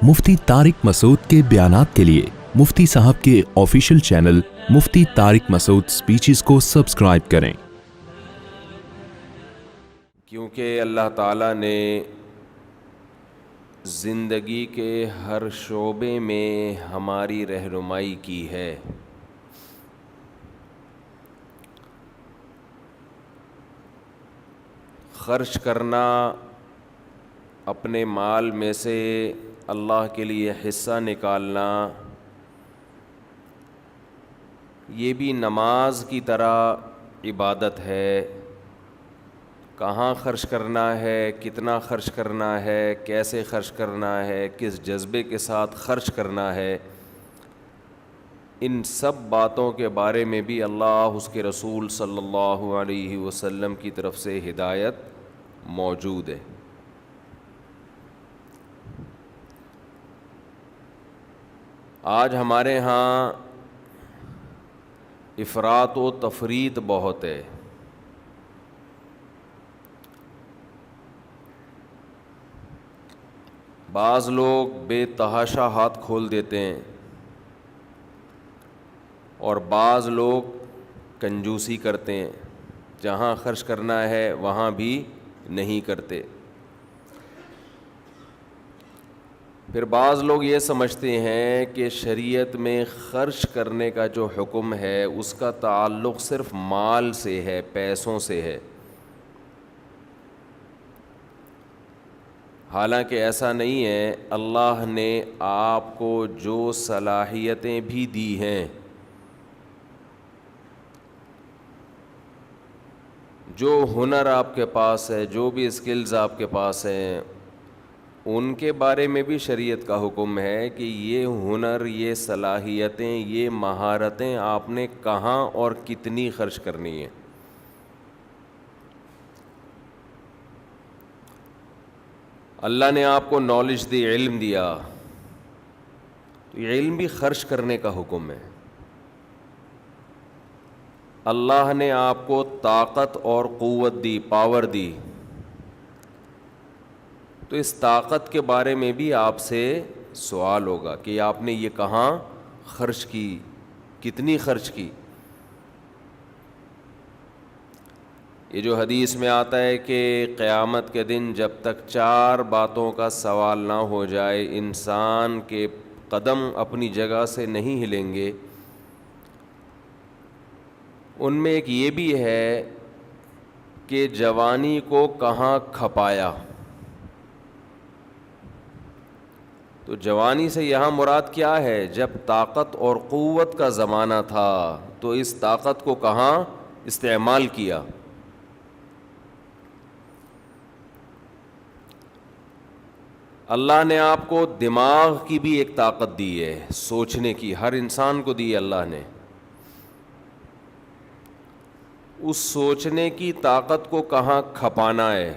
مفتی طارق مسعود کے بیانات کے لیے مفتی صاحب کے آفیشیل چینل مفتی طارق مسعود سپیچز کو سبسکرائب کریں۔ کیونکہ اللہ تعالیٰ نے زندگی کے ہر شعبے میں ہماری رہنمائی کی ہے۔ خرچ کرنا، اپنے مال میں سے اللہ کے لیے حصہ نکالنا، یہ بھی نماز کی طرح عبادت ہے۔ کہاں خرچ کرنا ہے، کتنا خرچ کرنا ہے، کیسے خرچ کرنا ہے، کس جذبے کے ساتھ خرچ کرنا ہے، ان سب باتوں کے بارے میں بھی اللہ، اس کے رسول صلی اللہ علیہ وسلم کی طرف سے ہدایت موجود ہے۔ آج ہمارے ہاں افراط و تفریط بہت ہے۔ بعض لوگ بے تحاشا ہاتھ کھول دیتے ہیں اور بعض لوگ کنجوسی کرتے ہیں، جہاں خرچ کرنا ہے وہاں بھی نہیں کرتے۔ پھر بعض لوگ یہ سمجھتے ہیں کہ شریعت میں خرچ کرنے کا جو حکم ہے اس کا تعلق صرف مال سے ہے، پیسوں سے ہے۔ حالانکہ ایسا نہیں ہے۔ اللہ نے آپ کو جو صلاحیتیں بھی دی ہیں، جو ہنر آپ کے پاس ہے، جو بھی اسکلز آپ کے پاس ہیں، ان کے بارے میں بھی شریعت کا حکم ہے کہ یہ ہنر، یہ صلاحیتیں، یہ مہارتیں آپ نے کہاں اور کتنی خرچ کرنی ہیں۔ اللہ نے آپ کو نالج دی، علم دیا، تو یہ علم بھی خرچ کرنے کا حکم ہے۔ اللہ نے آپ کو طاقت اور قوت دی، پاور دی، تو اس طاقت کے بارے میں بھی آپ سے سوال ہوگا کہ آپ نے یہ کہاں خرچ کی، کتنی خرچ کی۔ یہ جو حدیث میں آتا ہے کہ قیامت کے دن جب تک 4 باتوں کا سوال نہ ہو جائے، انسان کے قدم اپنی جگہ سے نہیں ہلیں گے۔ ان میں ایک یہ بھی ہے کہ جوانی کو کہاں کھپایا۔ تو جوانی سے یہاں مراد کیا ہے؟ جب طاقت اور قوت کا زمانہ تھا تو اس طاقت کو کہاں استعمال کیا۔ اللہ نے آپ کو دماغ کی بھی ایک طاقت دی ہے، سوچنے کی، ہر انسان کو دی ہے اللہ نے۔ اس سوچنے کی طاقت کو کہاں کھپانا ہے۔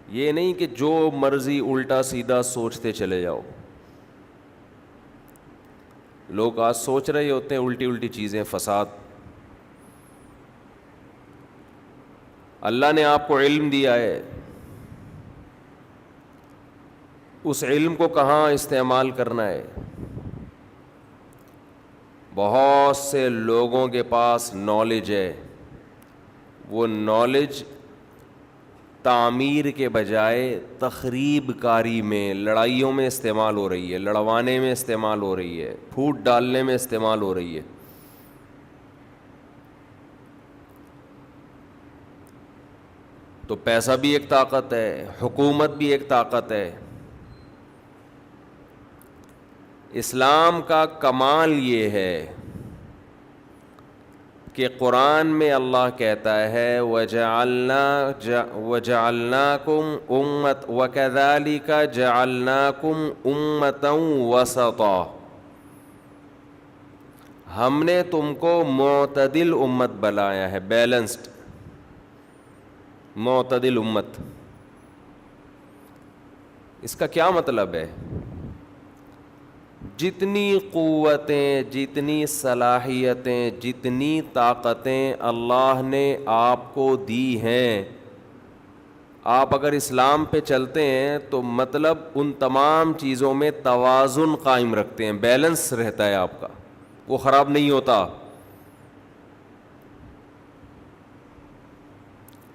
یہ نہیں کہ جو مرضی الٹا سیدھا سوچتے چلے جاؤ۔ لوگ آج سوچ رہے ہوتے ہیں الٹی الٹی چیزیں، فساد۔ اللہ نے آپ کو علم دیا ہے، اس علم کو کہاں استعمال کرنا ہے۔ بہت سے لوگوں کے پاس نالج ہے، وہ نالج تعمیر کے بجائے تخریب کاری میں، لڑائیوں میں استعمال ہو رہی ہے، لڑوانے میں استعمال ہو رہی ہے، پھوٹ ڈالنے میں استعمال ہو رہی ہے۔ تو پیسہ بھی ایک طاقت ہے، حکومت بھی ایک طاقت ہے۔ اسلام کا کمال یہ ہے کہ قرآن میں اللہ کہتا ہے وَجَعَلْنَاكُمْ وَكَذَلِكَ جَعَلْنَاكُمْ أُمَّةً وَسَطًا، ہم نے تم کو معتدل امت بنایا ہے، بیلنسڈ معتدل امت۔ اس کا کیا مطلب ہے؟ جتنی قوتیں، جتنی صلاحیتیں، جتنی طاقتیں اللہ نے آپ کو دی ہیں، آپ اگر اسلام پہ چلتے ہیں تو مطلب ان تمام چیزوں میں توازن قائم رکھتے ہیں, بیلنس رہتا ہے آپ کا, وہ خراب نہیں ہوتا.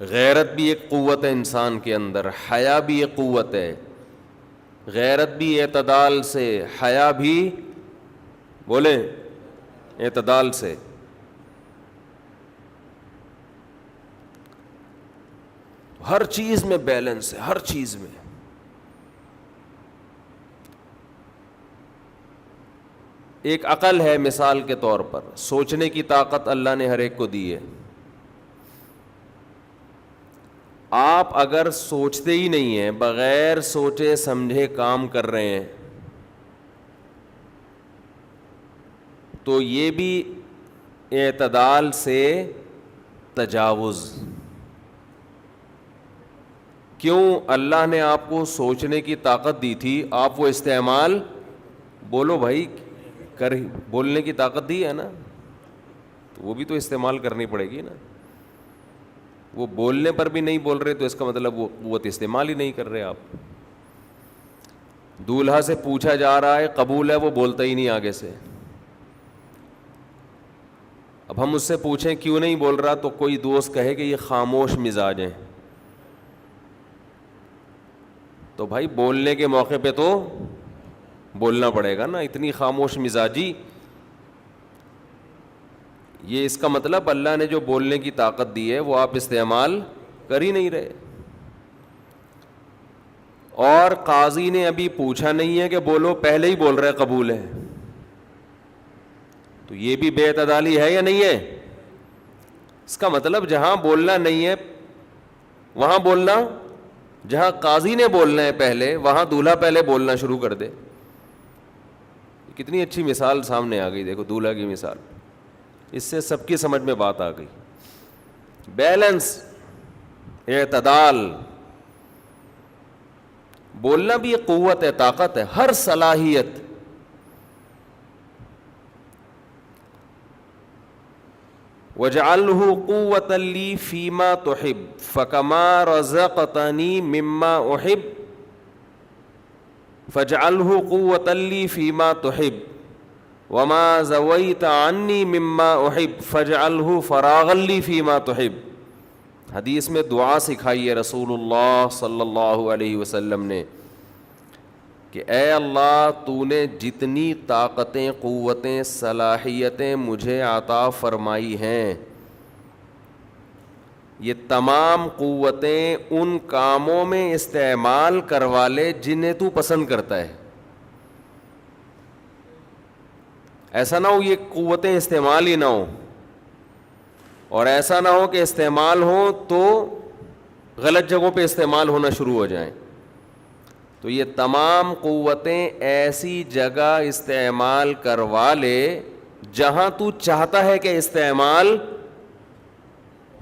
غیرت بھی ایک قوت ہے انسان کے اندر, حیا بھی ایک قوت ہے. غیرت بھی اعتدال سے, حیا بھی بولیں اعتدال سے. ہر چیز میں بیلنس ہے, ہر چیز میں. ایک عقل ہے مثال کے طور پر, سوچنے کی طاقت اللہ نے ہر ایک کو دی ہے. آپ اگر سوچتے ہی نہیں ہیں, بغیر سوچے سمجھے کام کر رہے ہیں, تو یہ بھی اعتدال سے تجاوز. کیوں؟ اللہ نے آپ کو سوچنے کی طاقت دی تھی, آپ وہ استعمال, بولو بھائی, بولنے کی طاقت دی ہے نا, تو وہ بھی تو استعمال کرنی پڑے گی نا. وہ بولنے پر بھی نہیں بول رہے تو اس کا مطلب وہ قوت استعمال ہی نہیں کر رہے آپ. دولہا سے پوچھا جا رہا ہے, قبول ہے, وہ بولتا ہی نہیں آگے سے. اب ہم اس سے پوچھیں کیوں نہیں بول رہا, تو کوئی دوست کہے کہ یہ خاموش مزاج ہیں. تو بھائی بولنے کے موقع پہ تو بولنا پڑے گا نا, اتنی خاموش مزاجی. یہ اس کا مطلب اللہ نے جو بولنے کی طاقت دی ہے وہ آپ استعمال کر ہی نہیں رہے. اور قاضی نے ابھی پوچھا نہیں ہے کہ بولو, پہلے ہی بول رہے قبول ہے, تو یہ بھی بے اعتدالی ہے یا نہیں ہے؟ اس کا مطلب جہاں بولنا نہیں ہے وہاں بولنا, جہاں قاضی نے بولنا ہے پہلے وہاں دولہا پہلے بولنا شروع کر دے. کتنی اچھی مثال سامنے آ گئی, دیکھو دولہا کی مثال, اس سے سب کی سمجھ میں بات آ گئی. بیلنس, اعتدال. بولنا بھی ایک قوت ہے, طاقت ہے, ہر صلاحیت. وَاجْعَلْهُ قُوَّةً لِّي فِيمَا تُحِبُّ فَكَمَا رَزَقْتَنِي مِمَّا أُحِبُّ فَاجْعَلْهُ قُوَّةً لِّي فِيمَا تُحِبُّ وَمَا زَوَيْتَ عَنِّي مِمَّا أُحِبُّ فَاجْعَلْهُ فَرَاغًا لِّي فِيمَا تُحِبُّ. حدیث میں دعا سکھائی ہے رسول اللہ صلی اللہ علیہ وسلم نے کہ اے اللہ, تو نے جتنی طاقتیں, قوتیں, صلاحیتیں مجھے عطا فرمائی ہیں, یہ تمام قوتیں ان کاموں میں استعمال کروا لے جنہیں تو پسند کرتا ہے. ایسا نہ ہو یہ قوتیں استعمال ہی نہ ہو, اور ایسا نہ ہو کہ استعمال ہو تو غلط جگہوں پہ استعمال ہونا شروع ہو جائیں. تو یہ تمام قوتیں ایسی جگہ استعمال کروا لے جہاں تو چاہتا ہے کہ استعمال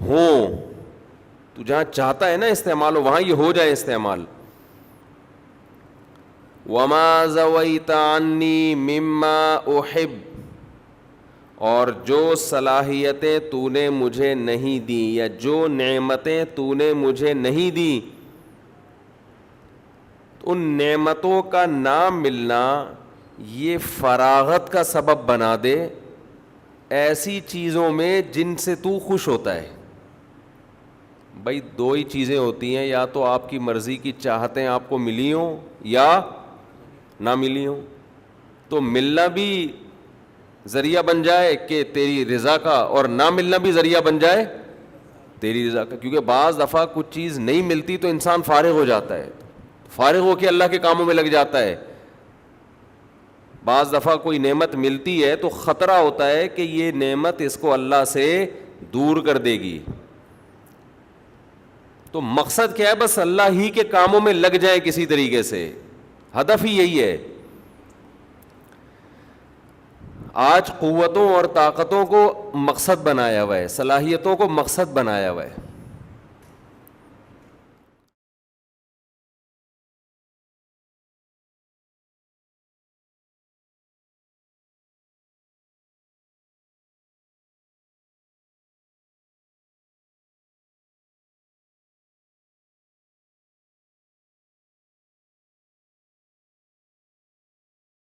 ہو. تو جہاں چاہتا ہے نا استعمال ہو, وہاں یہ ہو جائے استعمال. وَمَا زَوَيْتَ عَنِّي مِمَّا أُحِبُّ, اور جو صلاحیتیں تو نے مجھے نہیں دی یا جو نعمتیں تو نے مجھے نہیں دی, ان نعمتوں کا نہ ملنا یہ فراغت کا سبب بنا دے ایسی چیزوں میں جن سے تو خوش ہوتا ہے. بھائی دو ہی چیزیں ہوتی ہیں, یا تو آپ کی مرضی کی چاہتیں آپ کو ملی ہوں یا نہ ملی ہوں. تو ملنا بھی ذریعہ بن جائے کہ تیری رضا کا, اور نہ ملنا بھی ذریعہ بن جائے تیری رضا کا. کیونکہ بعض دفعہ کچھ چیز نہیں ملتی تو انسان فارغ ہو جاتا ہے, فارغ ہو کے اللہ کے کاموں میں لگ جاتا ہے. بعض دفعہ کوئی نعمت ملتی ہے تو خطرہ ہوتا ہے کہ یہ نعمت اس کو اللہ سے دور کر دے گی. تو مقصد کیا ہے؟ بس اللہ ہی کے کاموں میں لگ جائے کسی طریقے سے, ہدف ہی یہی ہے. آج قوتوں اور طاقتوں کو مقصد بنایا ہوا ہے, صلاحیتوں کو مقصد بنایا ہوا ہے.